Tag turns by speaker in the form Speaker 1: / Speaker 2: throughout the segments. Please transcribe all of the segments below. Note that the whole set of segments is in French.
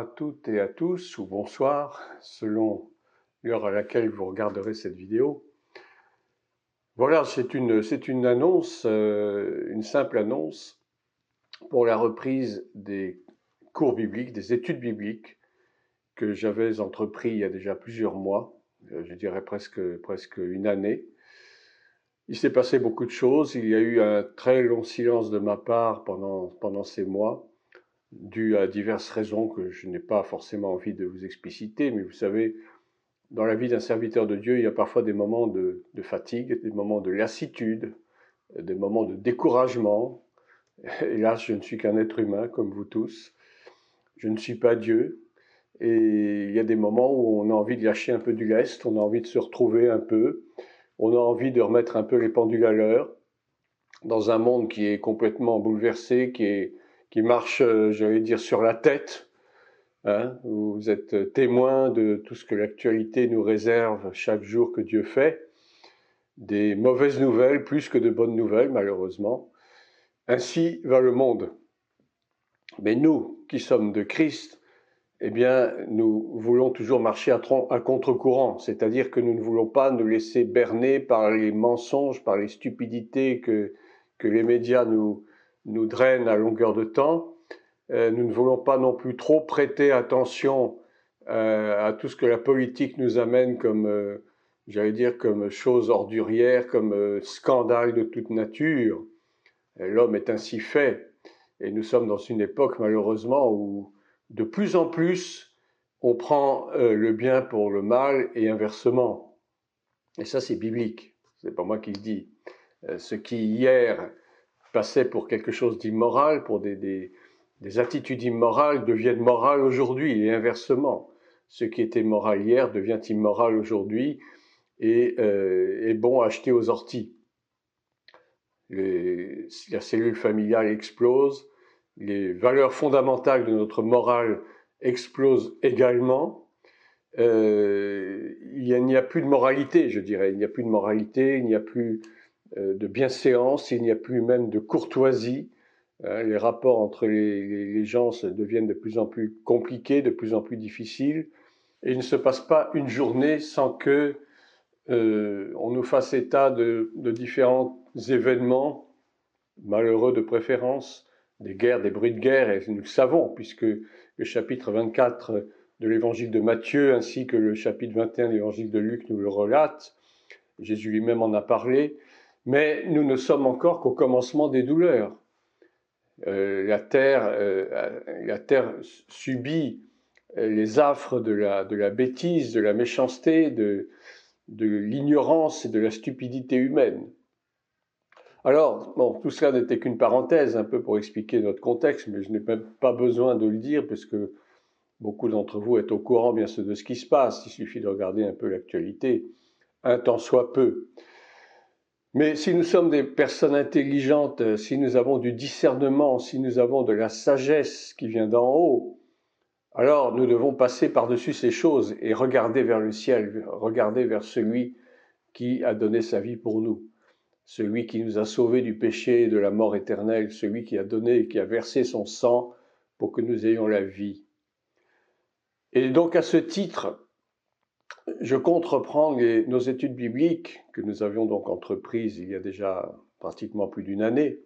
Speaker 1: à toutes et à tous, ou bonsoir, selon l'heure à laquelle vous regarderez cette vidéo. Voilà, c'est une annonce, une simple annonce pour la reprise des cours bibliques, des études bibliques que j'avais entrepris il y a déjà plusieurs mois, je dirais presque une année. Il s'est passé beaucoup de choses, il y a eu un très long silence de ma part pendant ces mois, dû à diverses raisons que je n'ai pas forcément envie de vous expliciter, mais vous savez, dans la vie d'un serviteur de Dieu, il y a parfois des moments de fatigue, des moments de lassitude, des moments de découragement. Hélas, je ne suis qu'un être humain comme vous tous. Je ne suis pas Dieu. Et il y a des moments où on a envie de lâcher un peu du lest, on a envie de se retrouver un peu, on a envie de remettre un peu les pendules à l'heure, dans un monde qui est complètement bouleversé, qui marche, j'allais dire, sur la tête. Hein, vous êtes témoin de tout ce que l'actualité nous réserve chaque jour que Dieu fait. Des mauvaises nouvelles plus que de bonnes nouvelles, malheureusement. Ainsi va le monde. Mais nous, qui sommes de Christ, eh bien, nous voulons toujours marcher à contre-courant, c'est-à-dire que nous ne voulons pas nous laisser berner par les mensonges, par les stupidités que les médias nous drainent à longueur de temps. Nous ne voulons pas non plus trop prêter attention à tout ce que la politique nous amène comme, j'allais dire, comme choses ordurières, comme scandales de toute nature. L'homme est ainsi fait, et nous sommes dans une époque malheureusement où de plus en plus on prend le bien pour le mal et inversement. Et ça c'est biblique, c'est pas moi qui le dis. Ce qui hier passait pour quelque chose d'immoral, pour des attitudes immorales deviennent morales aujourd'hui et inversement. Ce qui était moral hier devient immoral aujourd'hui et est bon à acheter aux orties. La cellule familiale explose, les valeurs fondamentales de notre morale explosent également. Il n'y a plus de moralité, je dirais. Il n'y a plus de moralité, il n'y a plus de bienséance, il n'y a plus même de courtoisie. Les rapports entre les gens deviennent de plus en plus compliqués, de plus en plus difficiles. Et il ne se passe pas une journée sans que on nous fasse état de différents événements, malheureux de préférence, des guerres, des bruits de guerre, et nous le savons, puisque le chapitre 24 de l'évangile de Matthieu, ainsi que le chapitre 21 de l'évangile de Luc nous le relatent. Jésus lui-même en a parlé, mais nous ne sommes encore qu'au commencement des douleurs. La terre subit les affres de la bêtise, de la méchanceté, de l'ignorance et de la stupidité humaine. Alors, bon, tout cela n'était qu'une parenthèse, un peu pour expliquer notre contexte, mais je n'ai même pas besoin de le dire, parce que beaucoup d'entre vous êtes au courant bien sûr de ce qui se passe, il suffit de regarder un peu l'actualité, un tant soit peu. Mais si nous sommes des personnes intelligentes, si nous avons du discernement, si nous avons de la sagesse qui vient d'en haut, alors nous devons passer par-dessus ces choses et regarder vers le ciel, regarder vers celui qui a donné sa vie pour nous, celui qui nous a sauvés du péché et de la mort éternelle, celui qui a donné et qui a versé son sang pour que nous ayons la vie. Et donc à ce titre, je compte reprendre nos études bibliques que nous avions donc entreprises il y a déjà pratiquement plus d'une année.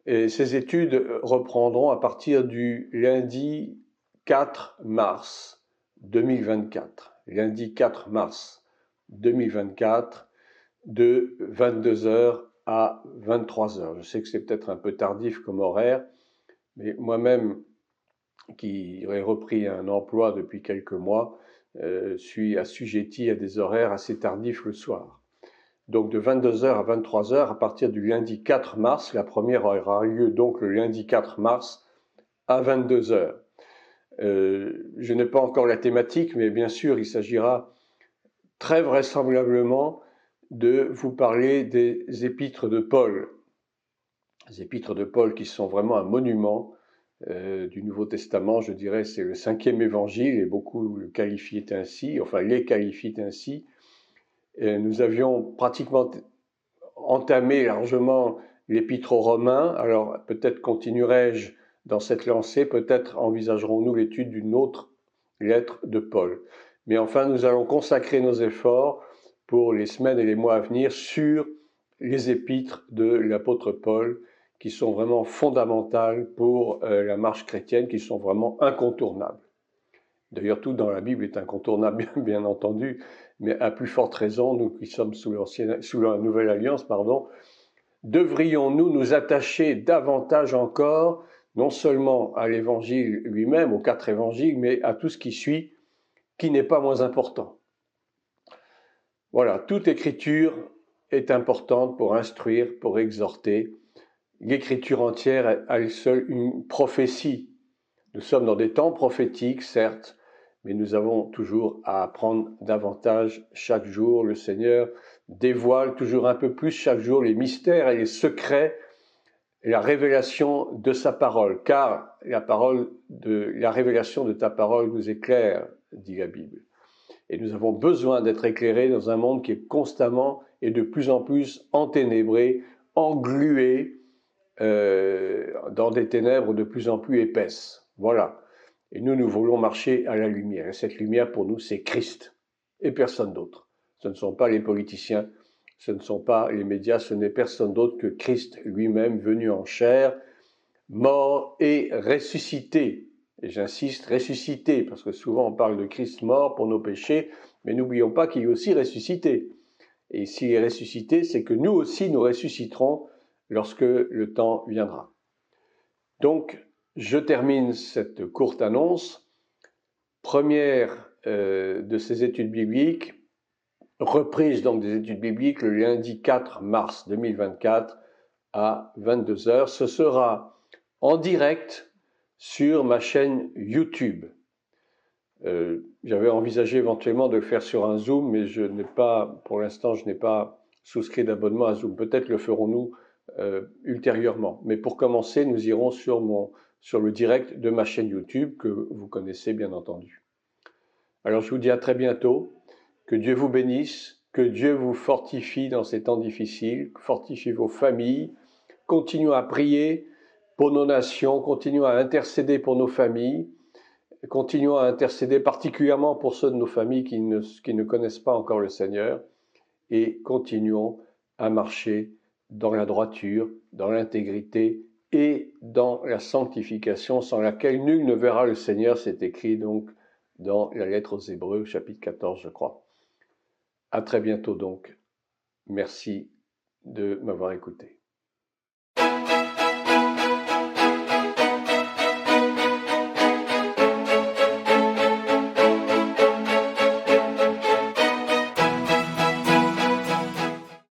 Speaker 1: Et ces études reprendront à partir du lundi 4 mars 2024. Lundi 4 mars 2024, de 22h à 23h. Je sais que c'est peut-être un peu tardif comme horaire, mais moi-même, qui ai repris un emploi depuis quelques mois, suis assujetti à des horaires assez tardifs le soir. Donc de 22h à 23h, à partir du lundi 4 mars, la première aura lieu donc le lundi 4 mars à 22h. Je n'ai pas encore la thématique, mais bien sûr, il s'agira très vraisemblablement de vous parler des épîtres de Paul. Les épîtres de Paul qui sont vraiment un monument du Nouveau Testament, je dirais, c'est le 5e évangile, et beaucoup le qualifient ainsi, enfin les qualifient ainsi. Et nous avions pratiquement entamé largement l'épître aux Romains, alors peut-être continuerai-je dans cette lancée, peut-être envisagerons-nous l'étude d'une autre lettre de Paul. Mais enfin, nous allons consacrer nos efforts pour les semaines et les mois à venir sur les épîtres de l'apôtre Paul, qui sont vraiment fondamentales pour la marche chrétienne, qui sont vraiment incontournables. D'ailleurs, tout dans la Bible est incontournable, bien entendu, mais à plus forte raison, nous qui sommes sous la Nouvelle Alliance, devrions-nous nous attacher davantage encore, non seulement à l'Évangile lui-même, aux 4 évangiles, mais à tout ce qui suit, qui n'est pas moins important. Voilà, toute écriture est importante pour instruire, pour exhorter. L'écriture entière est à elle seule une prophétie. Nous sommes dans des temps prophétiques, certes, mais nous avons toujours à apprendre davantage chaque jour. Le Seigneur dévoile toujours un peu plus chaque jour les mystères et les secrets et la révélation de sa parole, car la révélation de ta parole nous éclaire, dit la Bible. Et nous avons besoin d'être éclairés dans un monde qui est constamment et de plus en plus enténébré, englué dans des ténèbres de plus en plus épaisses. Voilà. Et nous voulons marcher à la lumière. Et cette lumière, pour nous, c'est Christ et personne d'autre. Ce ne sont pas les politiciens, ce ne sont pas les médias, ce n'est personne d'autre que Christ lui-même venu en chair, mort et ressuscité. Et j'insiste, ressuscité, parce que souvent on parle de Christ mort pour nos péchés, mais n'oublions pas qu'il est aussi ressuscité. Et s'il est ressuscité, c'est que nous aussi nous ressusciterons lorsque le temps viendra. Donc, je termine cette courte annonce. Première de ces études bibliques, reprise donc des études bibliques le lundi 4 mars 2024 à 22h. Ce sera en direct sur ma chaîne YouTube. J'avais envisagé éventuellement de le faire sur un Zoom, mais pour l'instant, je n'ai pas souscrit d'abonnement à Zoom. Peut-être le ferons-nous ultérieurement. Mais pour commencer, nous irons sur le direct de ma chaîne YouTube, que vous connaissez bien entendu. Alors, je vous dis à très bientôt. Que Dieu vous bénisse, que Dieu vous fortifie dans ces temps difficiles, fortifie vos familles. Continuons à prier pour nos nations, continuons à intercéder pour nos familles. Continuons à intercéder particulièrement pour ceux de nos familles qui ne connaissent pas encore le Seigneur et continuons à marcher dans la droiture, dans l'intégrité et dans la sanctification sans laquelle nul ne verra le Seigneur. C'est écrit donc dans la lettre aux Hébreux, chapitre 14, je crois. À très bientôt donc. Merci de m'avoir écouté.